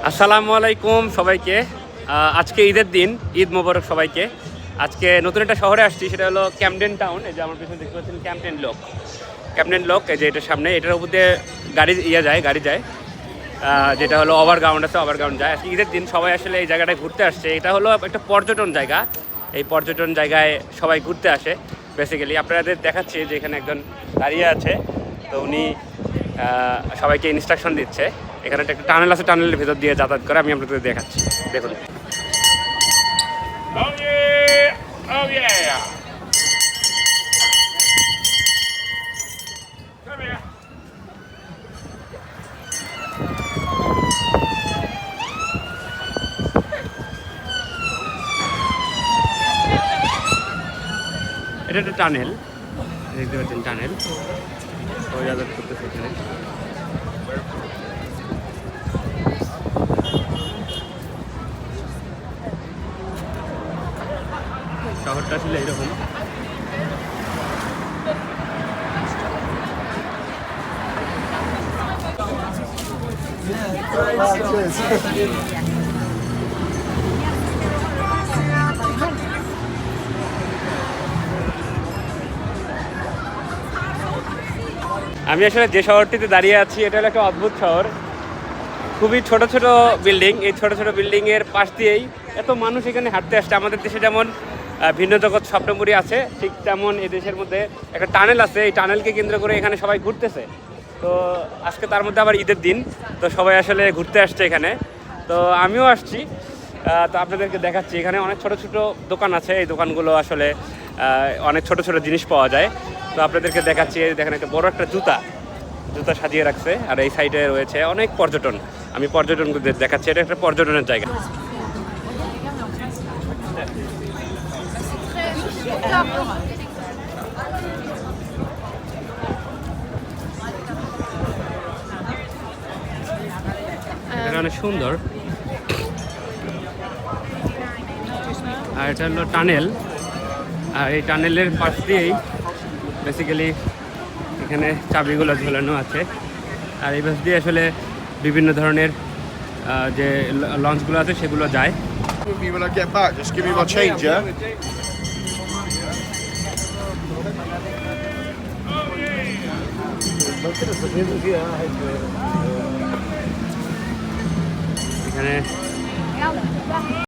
আসসালামু আলাইকুম সবাইকে। আজকে ঈদের দিন, ঈদ মোবারক সবাইকে। আজকে নতুন একটা শহরে আসছি, সেটা হলো ক্যামডেন টাউন। এই যে আমার পিছনে দেখতে পাচ্ছেন ক্যামডেন লক, এই যে এটার সামনে, এটার উপর দিয়ে গাড়ি যায়, যেটা হলো ওভারগ্রাউন্ড আছে, ওভারগ্রাউন্ড যায়। আজকে ঈদের দিন সবাই আসলে এই জায়গাটায় ঘুরতে আসছে। এটা হলো একটা পর্যটন জায়গা। এই পর্যটন জায়গায় সবাই ঘুরতে আসে বেসিক্যালি। আপনাদের দেখাচ্ছি যে এখানে একজন দাঁড়িয়ে আছে, তো উনি সবাইকে ইনস্ট্রাকশন দিচ্ছে। এখানে একটা টানেল আছে, টানেলের ভেতর দিয়ে যাতায়াত করে। আমি আপনাদের দেখাচ্ছি, দেখুন। এটা একটা টানেল, দেখতে পাচ্ছেন টানেল, সবাই যাতায়াত করতেছে এখানে। শহরটা আসলে এরকম। আমি আসলে যে শহরটিতে দাঁড়িয়ে আছি, এটা হলো একটা অদ্ভুত শহর। খুবই ছোট ছোট বিল্ডিং। এই ছোট ছোট বিল্ডিংয়ের পাশ দিয়েই এত মানুষ এখানে হাঁটতে আসছে। আমাদের দেশে যেমন ভিন্ন জগৎ স্বপ্নপুরী আছে, ঠিক তেমন এই দেশের মধ্যে একটা টানেল আছে। এই টানেলকে কেন্দ্র করে এখানে সবাই ঘুরতেছে। তো আজকে তার মধ্যে আবার ঈদের দিন, তো সবাই আসলে ঘুরতে আসছে এখানে। তো আমিও আসছি, তো আপনাদেরকে দেখাচ্ছি। এখানে অনেক ছোট ছোট দোকান আছে। এই দোকানগুলো আসলে অনেক ছোট ছোট জিনিস পাওয়া যায়। তো আপনাদেরকে দেখাচ্ছি। দেখেন একটা বড় একটা জুতা সাজিয়ে রাখছে, আর এই সাইডে রয়েছে অনেক পর্যটন। আমি পর্যটনদের দেখাচ্ছি, এটা একটা পর্যটনের জায়গা। এটা অনেক সুন্দর। আর এটা হলো টানেল, আর এই টানেলের পাশ দিয়েই বেসিক্যালি এখানে চাবিগুলো ঝোলানো আছে। আর এই পাশ দিয়ে আসলে বিভিন্ন ধরনের যে লঞ্চগুলো আছে সেগুলো যায়। When I get back, just give me my change, yeah? এখানে